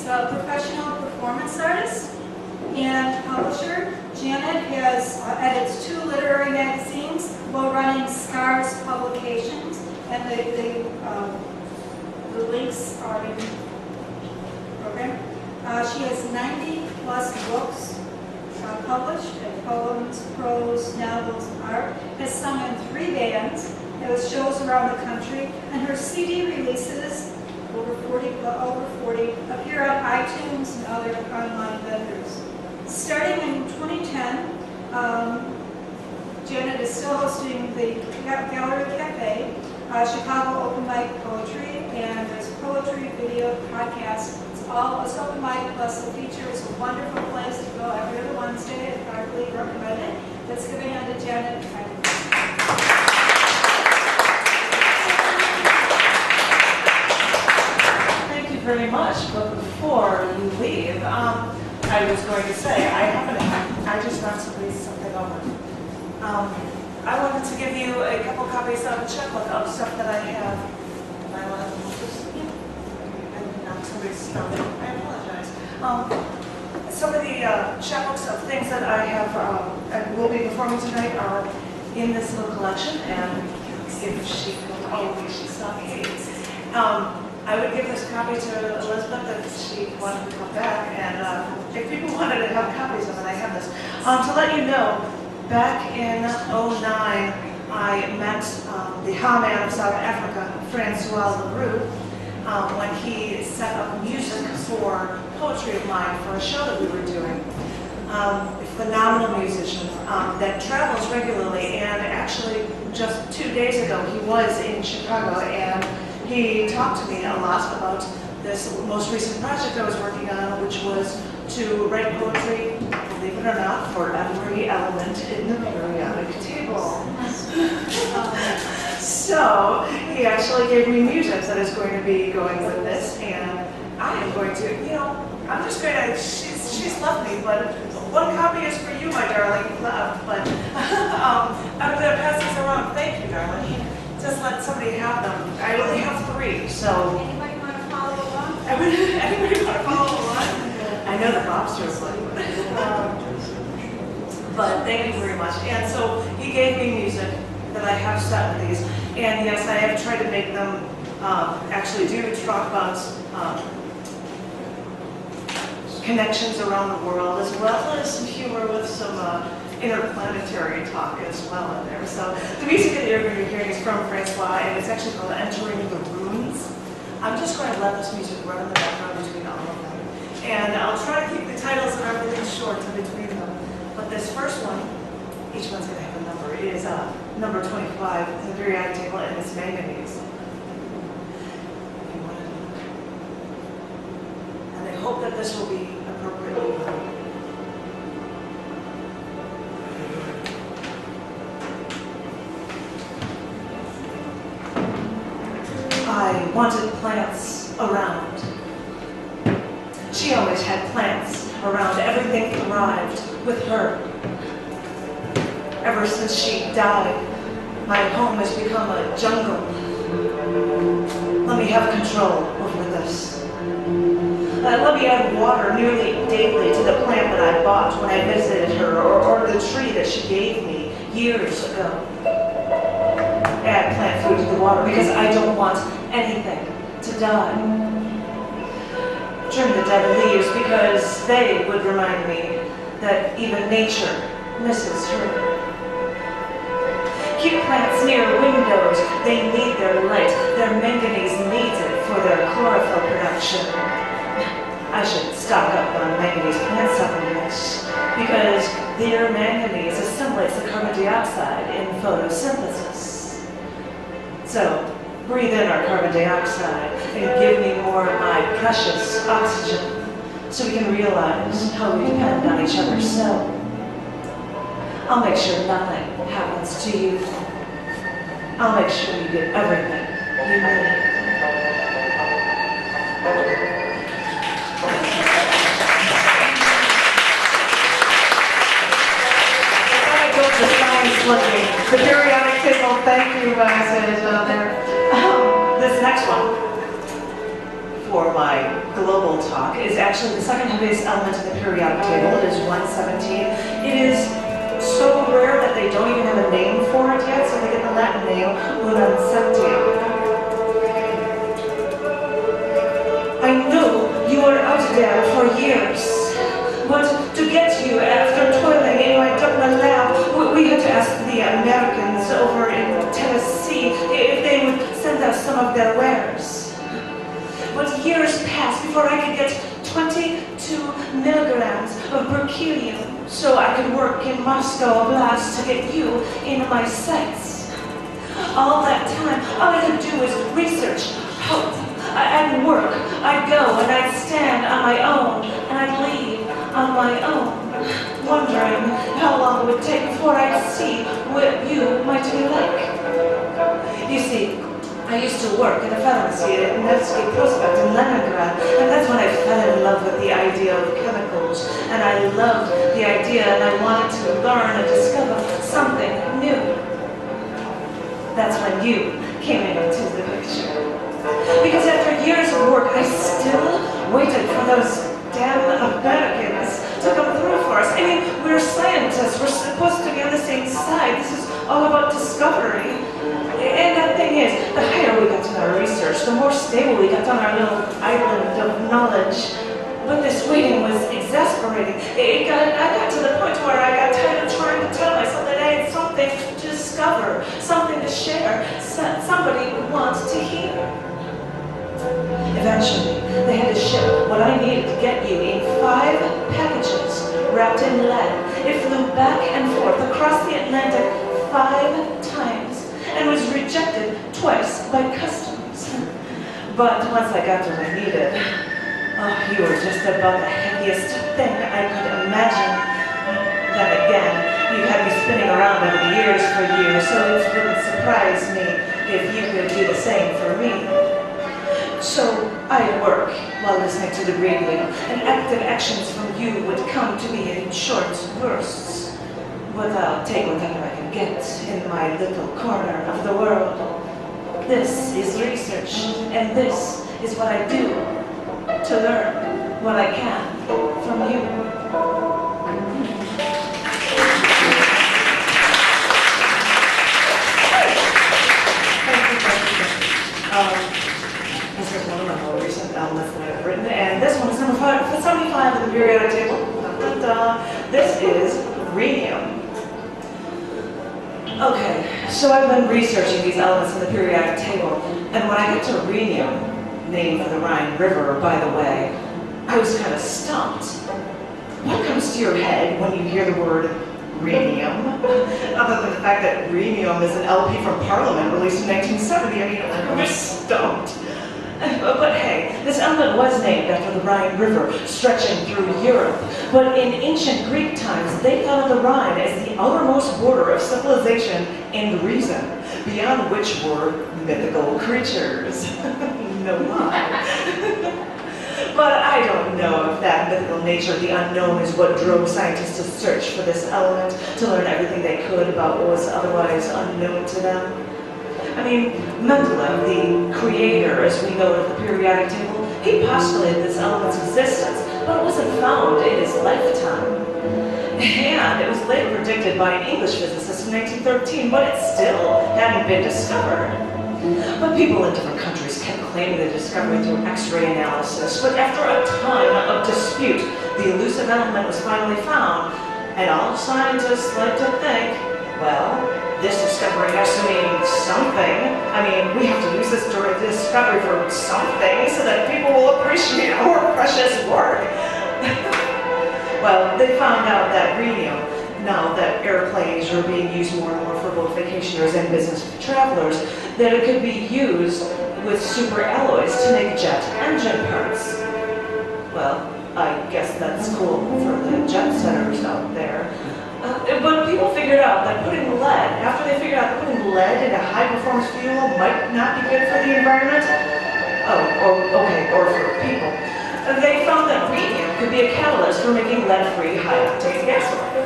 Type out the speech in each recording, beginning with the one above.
She's a professional performance artist and publisher. Janet has edits 2 literary magazines while running Scars Publications, and the links are in the program. She has 90 plus books published, poems, prose, novels, and art. Has sung in 3 bands, has shows around the country, and her CD releases, over 40, appear on iTunes and other online vendors. Starting in 2010, Janet is still hosting the Gallery Cafe, Chicago Open Mic Poetry, and there's poetry, video, podcast. It's open mic plus a feature. It's a wonderful place to go every other Wednesday. I highly recommend it. Let's give a hand to Janet. Thank you very much. But before you leave, I was going to say, I just knocked something over. I wanted to give you a couple copies of a checkbook of stuff that I have. I want to I apologize. Some of the chapbooks of things that I have and will be performing tonight are in this little collection, and if she could, oh, she's not here. I would give this copy to Elizabeth if she wanted to come back, and if people wanted to have copies of it, I have this. To let you know, back in '09, I met the aand of South Africa, Francois LaRue, when he set up music for poetry of mine for a show that we were doing. A phenomenal musician that travels regularly, and actually just 2 days ago he was in Chicago, and he talked to me a lot about this most recent project I was working on, which was to write poetry, believe it or not, for every element in the periodic table. So he actually gave me music that is going to be going with this, and I am going to, I'm just going to, she's left me, but one copy is for you, my darling, but I'm going to pass these around. Thank you, darling. Just let somebody have them. I only have 3, so. Anybody want to follow along? Anybody want to follow along? I know the lobsters like but thank you very much. And so he gave me music that I have set with these. And yes, I have tried to make them actually talk about connections around the world, as well as some humor with some interplanetary talk as well in there. So the music that you're going to be hearing is from Francois, and it's actually called Entering the Runes. I'm just going to let this music run in the background between all of them. And I'll try to keep the titles and everything short in between them. But this first one, each one's going to have a number. It is number 25 in the periodic table, and it's manganese. And I hope that this will be appropriately done. I wanted plants around. She always had plants around. Everything thrived with her. Ever since she died, my home has become a jungle. Let me have control over this. Let me add water nearly daily to the plant that I bought when I visited her, or the tree that she gave me years ago. Add plant food to the water because I don't want anything to die. Trim the dead leaves because they would remind me that even nature misses her. Keep plants near windows. They need their light. Their manganese needs it for their chlorophyll production. I should stock up on manganese plant supplements because their manganese assimilates the carbon dioxide in photosynthesis. So, breathe in our carbon dioxide and give me more of my precious oxygen so we can realize how we depend on each other so. I'll make sure nothing happens to you. I'll make sure you get everything you need. The periodic table, thank you guys, there. This next one, for my global talk is actually the second heaviest element in the periodic table. It is 117. It is so rare that they don't even have a name for it yet, so they get the Latin name 117. I know you were out there for years, but to get you after toiling in my Dublin lab, we had to ask the Americans over in Tennessee if they would send us some of their wares. But years passed before I could get 22 milligrams of berkelium so I could work in Moscow Oblast to get you into my sights. All that time, all I could do was research, hope. I'd work, I'd go, and I'd stand on my own, and I'd leave on my own, wondering how long it would take before I'd see what you might be like. You see, I used to work in a pharmacy at Nevsky Prospect in Leningrad, and that's when I fell in love with the idea of chemicals, and I loved the idea, and I wanted to learn and discover something new. That's when you came into the picture. Because after years of work, I still waited for those damn Americans to come through for us. I mean, we're scientists, we're supposed to be on the same side. This is all about discovery. And the thing is, the higher we got in our research, the more stable we got on our little island of knowledge. But this waiting was exasperating. I got to the point where I got tired of trying to tell myself that I had something to discover, something to share, somebody would want to hear. Eventually, they had to ship what I needed to get you in 5 packages wrapped in lead. It flew back and forth across the Atlantic 5 times and was rejected twice by customs. But once I got what I needed, oh, you were just about the heaviest thing I could imagine. Then again, you had me spinning around over the years for you, so it wouldn't surprise me if you could do the same for me. So I'd work while listening to the radio, and active actions from you would come to me in short bursts. But I'll take whatever I can get in my little corner of the world. This is research, and this is what I do to learn what I can from you. This is one of my more recent elements that I've written, and this one is number 75 in the periodic table. This is rhenium. Okay, so I've been researching these elements in the periodic table, and when I get to rhenium, named for the Rhine River, by the way, I was kind of stumped. What comes to your head when you hear the word rhenium? Other than the fact that rhenium is an LP from Parliament released in 1970, I mean, I was stumped. But hey, this element was named after the Rhine River stretching through Europe. But in ancient Greek times, they thought of the Rhine as the outermost border of civilization and reason, beyond which were mythical creatures. No lie. But I don't know if that mythical nature of the unknown is what drove scientists to search for this element, to learn everything they could about what was otherwise unknown to them. I mean, Mendeleev, the creator, as we know of the periodic table, he postulated this element's existence, but it wasn't found in his lifetime. And it was later predicted by an English physicist in 1913, but it still hadn't been discovered. But people in different countries kept claiming the discovery through X-ray analysis, but after a time of dispute, the elusive element was finally found, and all scientists like to think, well, this discovery has to mean something. I mean, we have to use this discovery for something so that people will appreciate our precious work. Well, they found out that rhenium, now that airplanes are being used more and more for both vacationers and business travelers, that it could be used with super alloys to make jet engine parts. Well, I guess that's cool for the jet setters out there. But people figured out that putting lead, after they figured out that putting lead in a high-performance fuel might not be good for the environment, or for people, they found that rhenium could be a catalyst for making lead-free high-octane gasoline.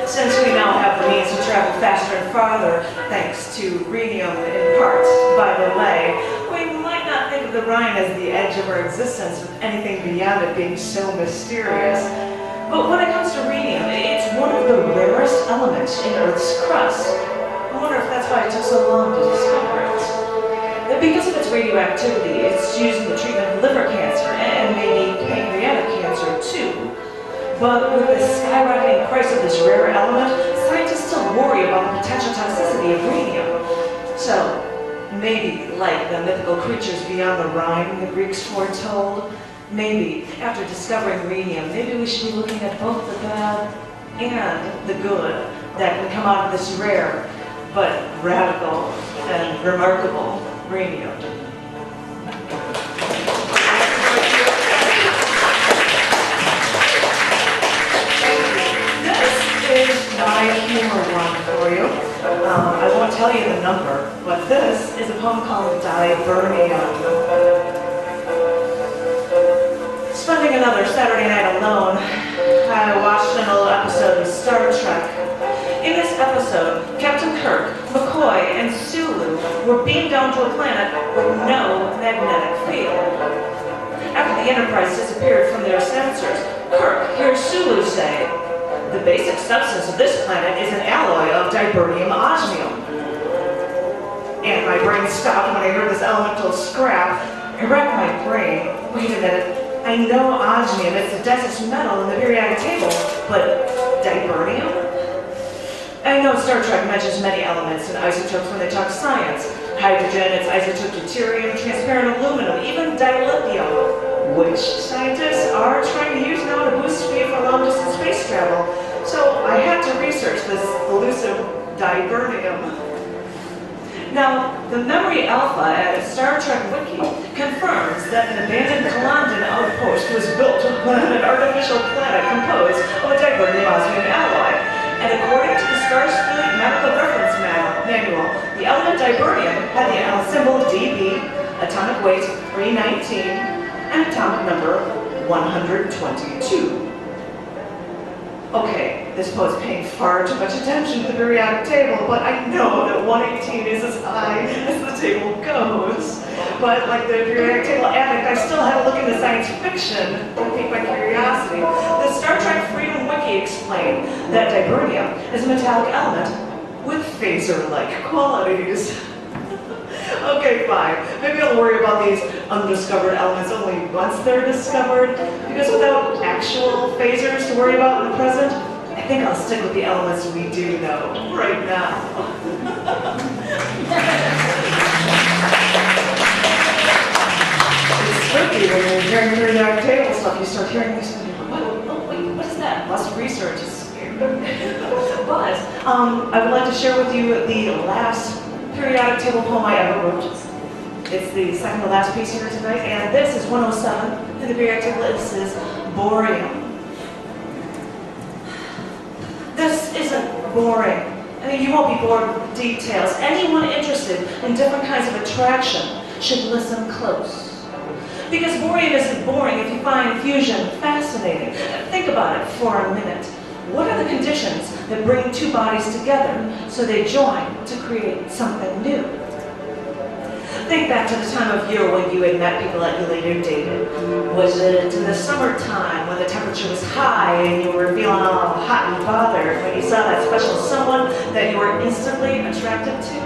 Since we now have the means to travel faster and farther, thanks to rhenium in part, by the way, we might not think of the Rhine as the edge of our existence, with anything beyond it being so mysterious. But when it comes to rhenium, it's one of the rarest elements in Earth's crust. I wonder if that's why it took so long to discover it. Because of its radioactivity, it's used in the treatment of liver cancer and maybe pancreatic cancer too. But with the skyrocketing price of this rare element, scientists still worry about the potential toxicity of rhenium. So, maybe, like the mythical creatures beyond the Rhine the Greeks foretold, maybe, after discovering rhenium, maybe we should be looking at both the bad and the good that can come out of this rare, but radical and remarkable rhenium. This is my humor one for you. I won't tell you the number, but this is a poem called Dibernium. Spending another Saturday night alone, I watched an old episode of Star Trek. In this episode, Captain Kirk, McCoy, and Sulu were beamed down to a planet with no magnetic field. After the Enterprise disappeared from their sensors, Kirk hears Sulu say, "The basic substance of this planet is an alloy of dibernium osmium." And my brain stopped when I heard this elemental scrap. I racked my brain. Wait a minute. I know osmium is the densest metal in the periodic table, but dibernium? I know Star Trek mentions many elements and isotopes when they talk science. Hydrogen, its isotope deuterium, transparent aluminum, even dilithium, which scientists are trying to use now to boost speed for long-distance space travel. So I had to research this elusive dibernium. Now, the Memory Alpha at Star Trek Wiki confirms that an abandoned Kalandan outpost was built on an artificial planet composed of a dibernium osmium alloy. And according to the Starfleet Medical Reference Manual, the element dibernium had the symbol DB, atomic weight 319, and atomic number 122. Okay, this poet's paying far too much attention to the periodic table, but I know that 118 is as high as the table goes. But like the periodic table addict, I still had to look into science fiction to pique my curiosity. The Star Trek Freedom Wiki explained that dibernium is a metallic element with phaser-like qualities. Okay, fine. Maybe I'll worry about these undiscovered elements only once they're discovered, because without actual phasers to worry about in the present, I think I'll stick with the elements we do know right now. It's spooky when you're hearing periodic table stuff, you start hearing these things, oh wait, what is that? Lots of research is scary. But I would like to share with you the last periodic table poem I ever wrote. It's the second to last piece here tonight, and this is 107 in the periodic table. This is Boreum. This isn't boring. I mean, you won't be bored with details. Anyone interested in different kinds of attraction should listen close. Because boreum isn't boring if you find fusion fascinating. Think about it for a minute. What are the conditions that bring two bodies together so they join to create something new? Think back to the time of year when you had met people that you later dated. Was it in the summertime when the temperature was high and you were feeling all hot and bothered when you saw that special someone that you were instantly attracted to?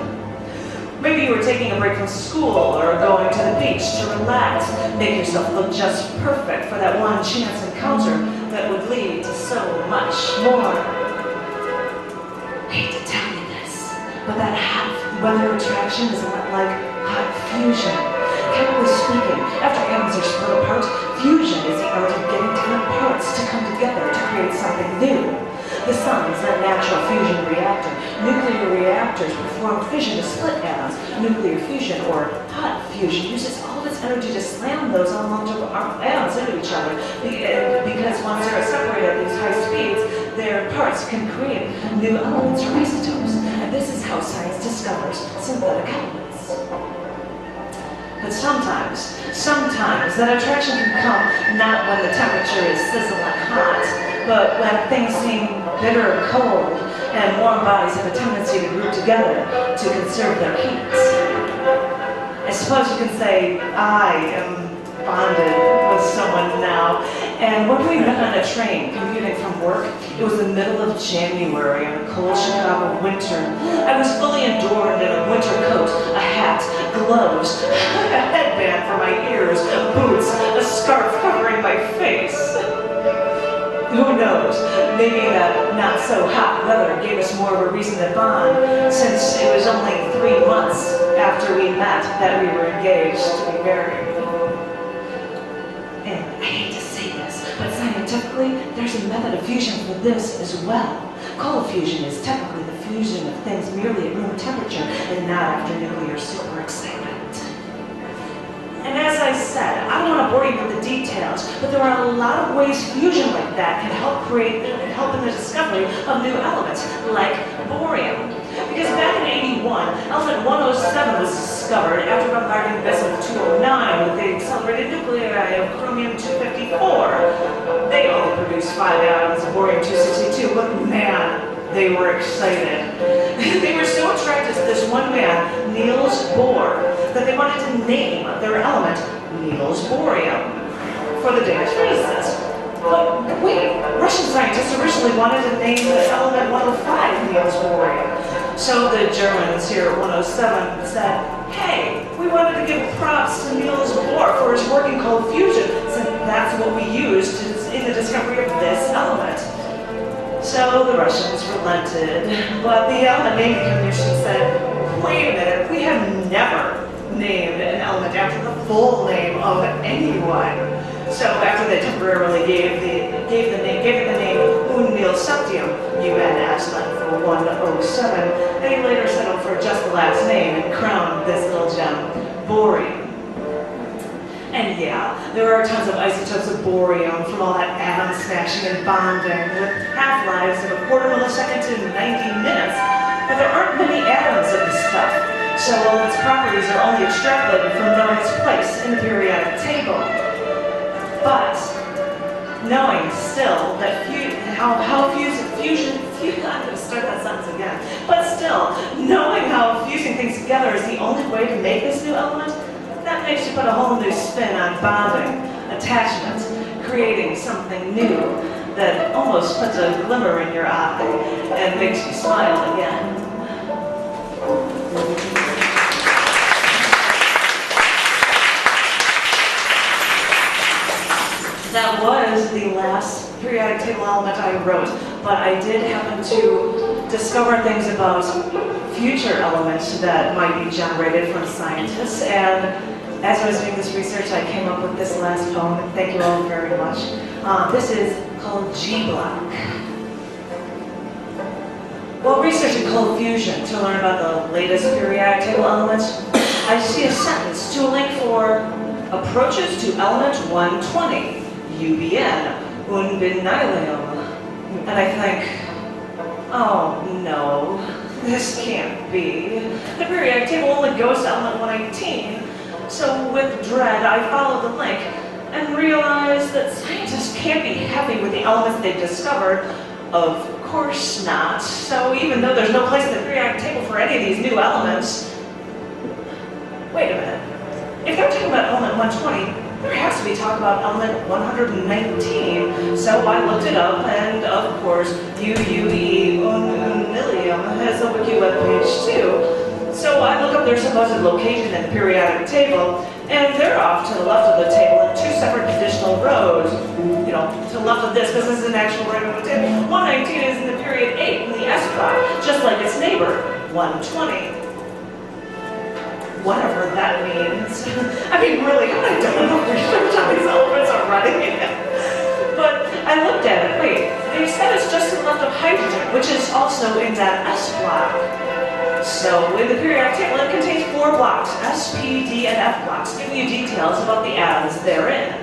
Maybe you were taking a break from school or going to the beach to relax, make yourself look just perfect for that one chance encounter that would lead to so much more. I hate to tell you this, but that hot weather attraction is a lot like hot fusion. Chemically speaking, after atoms are split apart, fusion is the art of getting different parts to come together to create something new. The sun's a natural fusion reactor. Nuclear reactors perform fission to split atoms. Nuclear fusion, or hot fusion, uses all of its energy to slam those unlocked atoms into each other. Because once they're separated at these high speeds, their parts can create new elements or isotopes. And this is how science discovers synthetic elements. But sometimes that attraction can come not when the temperature is sizzling hot, but when things seem bitter cold and warm bodies have a tendency to group together to conserve their heat. As suppose you can say I am bonded with someone now. And when we met on a train commuting from work, it was the middle of January in a cold Chicago winter. I was fully adorned in a winter coat, a hat, gloves, a headband for my ears, boots, a scarf covering my face. Who knows, maybe that not so hot weather gave us more of a reason to bond, since it was only 3 months after we met that we were engaged to be married. And I hate to say this, but scientifically, there's a method of fusion for this as well. Cold fusion is typically the fusion of things merely at room temperature and not after nuclear super excitement. And as I said, I don't want to bore you with the details, but there are a lot of ways fusion like that can help in the discovery of new elements, like borium. Because back in '81, element 107 was discovered after bombarding vessel 209 with the accelerated nuclei of chromium-254. They only produced 5 atoms of borium-262, but man, they were excited. They were so attracted to this one man, Niels Bohr, that they wanted to name their element Niels Bohrium for the Danish physicist. But wait, Russian scientists originally wanted to name the element 105 Niels Bohrium. So the Germans here at 107 said, hey, we wanted to give props to Niels Bohr for his work in cold fusion, since that's what we used in the discovery of this element. So the Russians relented, but the element naming commission said, wait a minute, we have never named an element after the full name of anyone. So after they temporarily gave it the name Unmilseptium, UNS, for 107, they later settled for just the last name and crowned this little gem Bohrium. And yeah, there are tons of isotopes of borium from all that atom smashing and bonding with half-lives of a quarter millisecond to 90 minutes. But there aren't many atoms of this stuff, so all its properties are only extrapolated from knowing its place in the periodic table. But knowing still that I'm going to start that sentence again. But still, knowing how fusing things together is the only way to make this new element, that makes you put a whole new spin on bonding, attachment, creating something new that almost puts a glimmer in your eye and makes you smile again. That was the last periodic table element I wrote, but I did happen to discover things about future elements that might be generated from scientists, and as I was doing this research, I came up with this last poem, and thank you all very much. This is called G-Block. While researching cold fusion to learn about the latest periodic table elements, I see a sentence to a link for approaches to element 120, UBN, Unbinyllium. And I think, oh no, this can't be. The periodic table only goes to element 118. So with dread, I followed the link and realized that scientists can't be happy with the elements they've discovered. Of course not. So even though there's no place in the periodic table for any of these new elements, wait a minute. If they're talking about element 120, there has to be talk about element 119. So I looked it up, and of course, UUE Unillium has a wiki webpage too. So I look up their supposed location in the periodic table, and they're off to the left of the table in 2 separate conditional rows. You know, to the left of this, because this is an actual regular table. 119 is in the period 8 in the S block, just like its neighbor, 120. Whatever that means. I mean, really, how have I done enough research on these elements already? But I looked at it, wait, they said it's just to the left of hydrogen, which is also in that S block. So in the periodic table, it contains 4 blocks, S, P, D, and F blocks, giving you details about the atoms therein.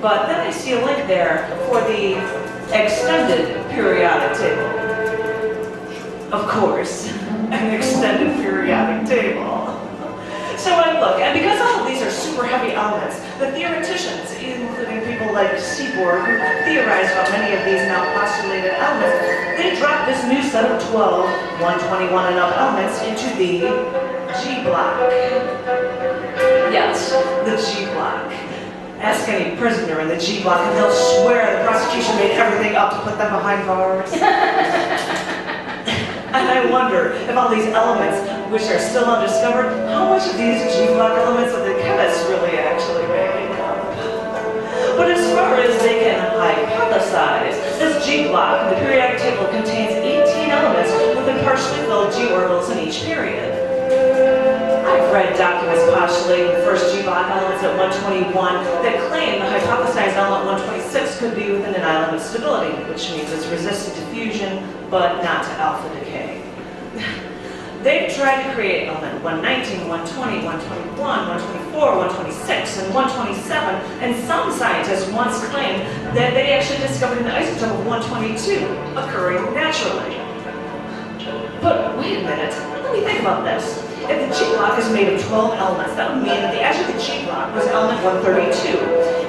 But then I see a link there for the extended periodic table. Of course, an extended periodic table. So I look, and because all of these are super heavy elements, the theoreticians, including people like Seaborg, who theorize about many of these now postulated elements, they drop this new set of 12 121 and up elements into the G block. Yes. The G block. Ask any prisoner in the G block and they'll swear the prosecution made everything up to put them behind bars. And I wonder if all these elements, which are still undiscovered, how much of these G block elements are the chemists really actually making up? But as far as they can hypothesize, this G block in the periodic table contains 18 elements with partially filled G orbitals in each period. I've read documents postulating the first G block elements at 121 that claim the hypothesized element 126 could be within an island of stability, which means it's resistant to fusion, but not to alpha decay. They've tried to create element 119, 120, 121, 124, 126, and 127, and some scientists once claimed that they actually discovered an isotope of 122 occurring naturally. But wait a minute, let me think about this. If the G block is made of 12 elements, that would mean that the edge of the G block was element 132.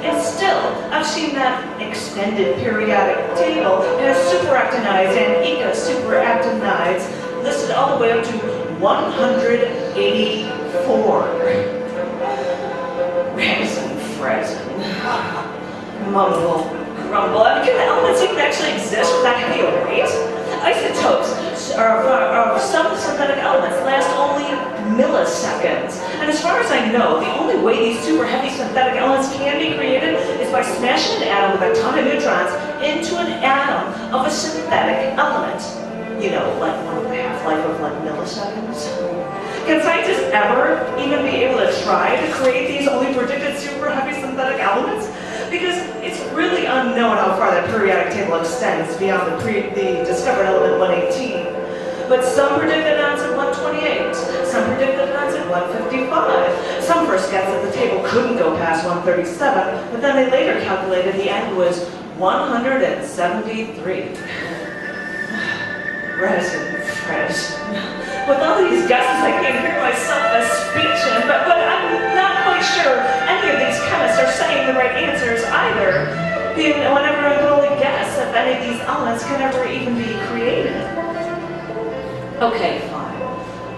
And still, I've seen that extended periodic table has superactinides and eco-superactinides listed all the way up to 184. Resin, frozen. Mumble, grumble. I mean, can the elements even actually exist with that heavy a weight? Isotopes of some synthetic elements last only milliseconds. And as far as I know, the only way these super heavy synthetic elements can be created is by smashing an atom with a ton of neutrons into an atom of a synthetic element. You know, like one with a half-life of like milliseconds. Can scientists ever even be able to try to create these only predicted super heavy synthetic elements? Because it's really unknown how far that periodic table extends beyond the discovered element 118. But some predicted amounts at 128, some predicted amounts at 155. Some first guessed that the table couldn't go past 137, but then they later calculated the end was 173. Resin, Fres. With all these guesses, I can't hear myself as speeching, but I'm not quite sure any of these chemists are saying the right answers either. Whenever I can only guess if any of these elements can ever even be created. Okay, fine.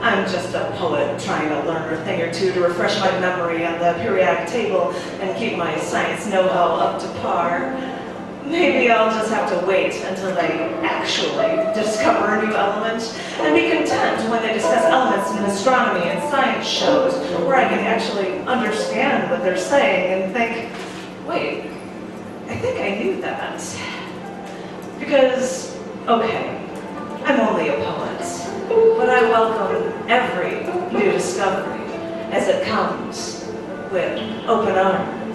I'm just a poet trying to learn a thing or two to refresh my memory on the periodic table and keep my science know-how up to par. Maybe I'll just have to wait until they actually discover a new element and be content when they discuss elements in astronomy and science shows where I can actually understand what they're saying and think, wait, I think I knew that. Because, okay, I'm only a poet, but I welcome every new discovery as it comes with open arms.